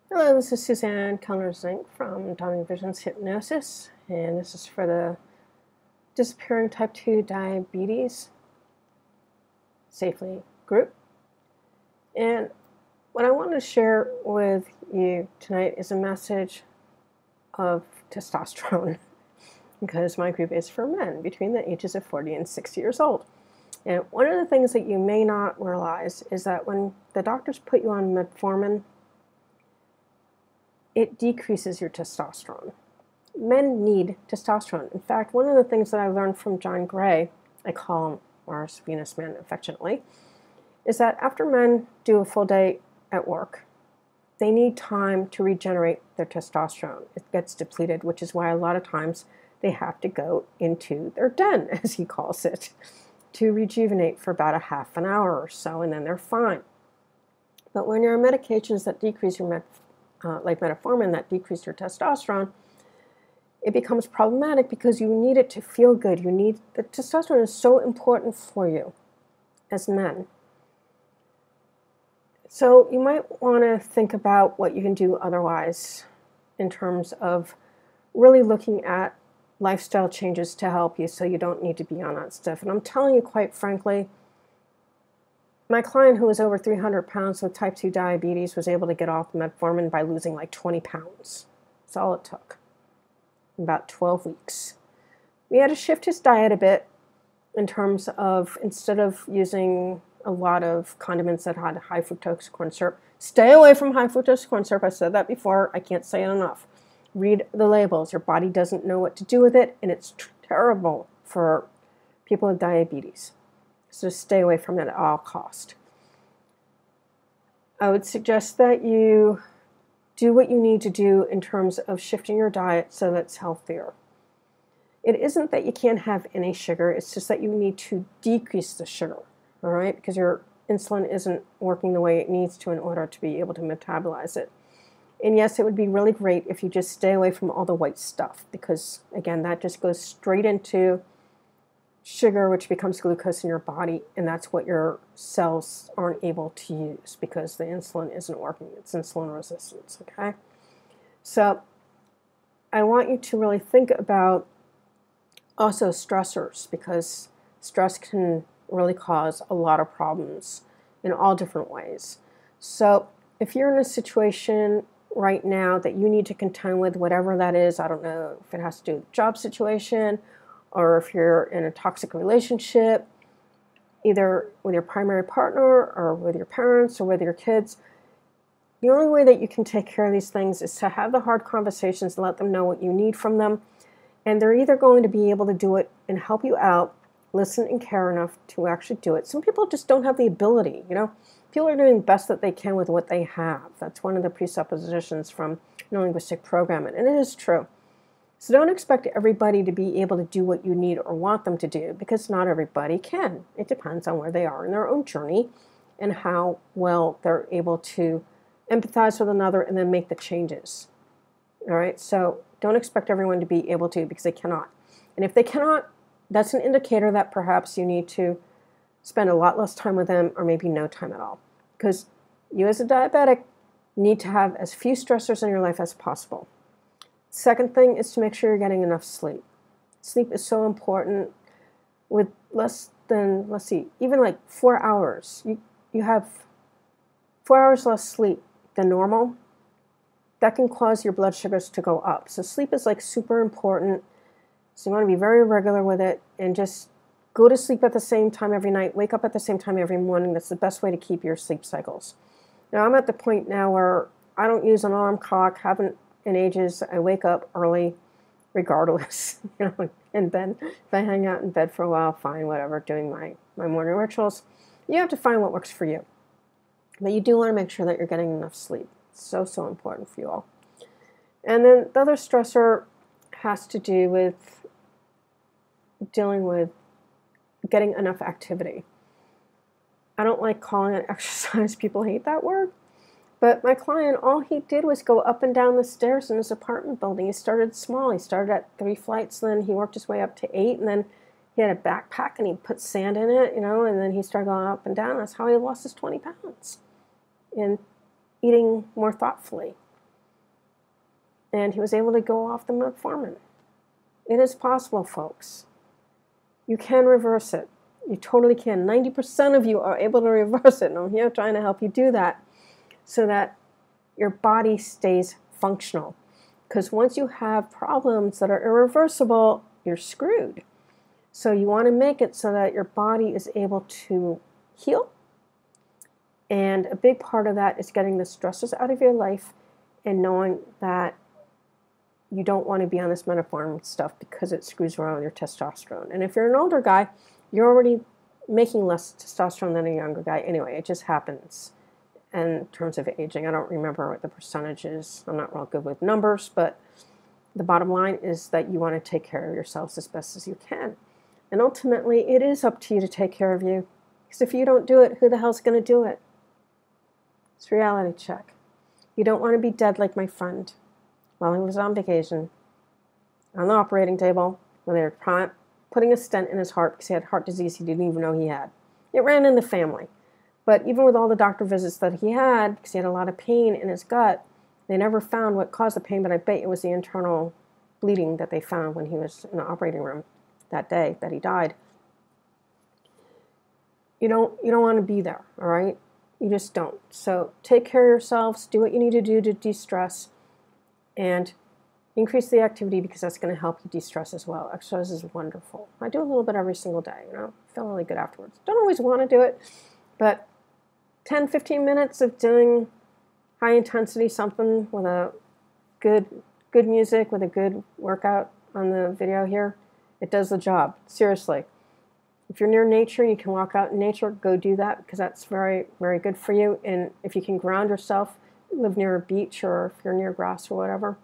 Hello, this is Suzanne Kellner-Zinck from Dawning Visions Hypnosis, and this is for the Disappearing Type 2 Diabetes Safely group. And what I want to share with you tonight is a message of testosterone, because my group is for men between the ages of 40 and 60 years old. And one of the things that you may not realize is that when the doctors put you on metformin, it decreases your testosterone. Men need testosterone. In fact, one of the things that I learned from John Gray, I call him Mars Venus Man affectionately, is that after men do a full day at work, they need time to regenerate their testosterone. It gets depleted, which is why a lot of times they have to go into their den, as he calls it, to rejuvenate for about a half an hour or so, and then they're fine. But when you're on medications that decrease your like metformin, that decrease your testosterone, it becomes problematic because you need it to feel good. The testosterone is so important for you as men. So you might want to think about what you can do otherwise in terms of really looking at lifestyle changes to help you so you don't need to be on that stuff. And I'm telling you, quite frankly, my client who was over 300 pounds with type 2 diabetes was able to get off metformin by losing like 20 pounds. That's all it took. About 12 weeks. We had to shift his diet a bit in terms of, instead of using a lot of condiments that had high fructose corn syrup, stay away from high fructose corn syrup. I said that before. I can't say it enough. Read the labels. Your body doesn't know what to do with it, and it's terrible for people with diabetes. So stay away from it at all cost. I would suggest that you do what you need to do in terms of shifting your diet so that it's healthier. It isn't that you can't have any sugar, it's just that you need to decrease the sugar, all right? Because your insulin isn't working the way it needs to in order to be able to metabolize it. And yes, it would be really great if you just stay away from all the white stuff, because again, that just goes straight into sugar, which becomes glucose in your body, and that's what your cells aren't able to use because the insulin isn't working. It's insulin resistance, okay? So I want you to really think about also stressors, because stress can really cause a lot of problems in all different ways. So if you're in a situation right now that you need to contend with, whatever that is, I don't know if it has to do with a job situation, or if you're in a toxic relationship, either with your primary partner or with your parents or with your kids, the only way that you can take care of these things is to have the hard conversations and let them know what you need from them. And they're either going to be able to do it and help you out, listen and care enough to actually do it. Some people just don't have the ability, People are doing the best that they can with what they have. That's one of the presuppositions from neurolinguistic programming, and it is true. So don't expect everybody to be able to do what you need or want them to do, because not everybody can. It depends on where they are in their own journey and how well they're able to empathize with another and then make the changes. All right, so don't expect everyone to be able to, because they cannot. And if they cannot, that's an indicator that perhaps you need to spend a lot less time with them, or maybe no time at all. Because you as a diabetic need to have as few stressors in your life as possible. Second thing is to make sure you're getting enough sleep. Sleep is so important. With less than, even like 4 hours, you have 4 hours less sleep than normal, that can cause your blood sugars to go up. So sleep is like super important. So you want to be very regular with it, and just go to sleep at the same time every night, wake up at the same time every morning. That's the best way to keep your sleep cycles. Now I'm at the point now where I don't use an alarm clock, haven't in ages. I wake up early regardless, and then if I hang out in bed for a while, fine, whatever, doing my morning rituals. You have to find what works for you. But you do want to make sure that you're getting enough sleep. It's so, so important for you all. And then the other stressor has to do with dealing with getting enough activity. I don't like calling it exercise. People hate that word. But my client, all he did was go up and down the stairs in his apartment building. He started small. He started at 3 flights, then he worked his way up to 8, and then he had a backpack and he put sand in it, and then he started going up and down. That's how he lost his 20 pounds. And eating more thoughtfully. and he was able to go off the metformin. It is possible, folks. You can reverse it. You totally can. 90% of you are able to reverse it, and I'm here trying to help you do that so that your body stays functional. Because once you have problems that are irreversible, you're screwed. So you want to make it so that your body is able to heal. And a big part of that is getting the stresses out of your life and knowing that you don't want to be on this metformin stuff because it screws around with your testosterone. And if you're an older guy, you're already making less testosterone than a younger guy. Anyway, it just happens in terms of aging. I don't remember what the percentage is. I'm not real good with numbers, but the bottom line is that you want to take care of yourselves as best as you can. And ultimately, it is up to you to take care of you. Because if you don't do it, who the hell's going to do it? It's reality check. You don't want to be dead like my friend while he was on vacation on the operating table when they were putting a stent in his heart because he had heart disease he didn't even know he had. It ran in the family. But even with all the doctor visits that he had, because he had a lot of pain in his gut, they never found what caused the pain, but I bet it was the internal bleeding that they found when he was in the operating room that day that he died. You don't want to be there, all right? You just don't. So take care of yourselves, do what you need to do to de-stress, and increase the activity because that's going to help you de-stress as well. Exercise is wonderful. I do a little bit every single day, I feel really good afterwards. Don't always want to do it, but 10, 15 minutes of doing high intensity something with a good music, with a good workout on the video here, it does the job. Seriously. If you're near nature and you can walk out in nature, go do that because that's very, very good for you. And if you can ground yourself, live near a beach or if you're near grass or whatever,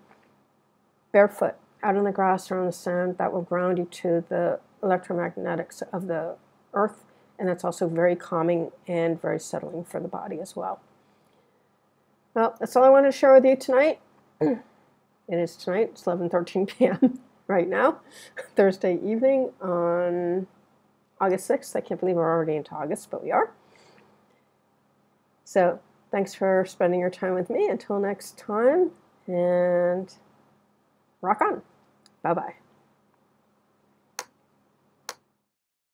barefoot out on the grass or on the sand, that will ground you to the electromagnetics of the earth. And that's also very calming and very settling for the body as well. Well, that's all I wanted to share with you tonight. It is tonight. It's 11:13 p.m. right now, Thursday evening on August 6th. I can't believe we're already into August, but we are. So thanks for spending your time with me. Until next time, and rock on. Bye-bye.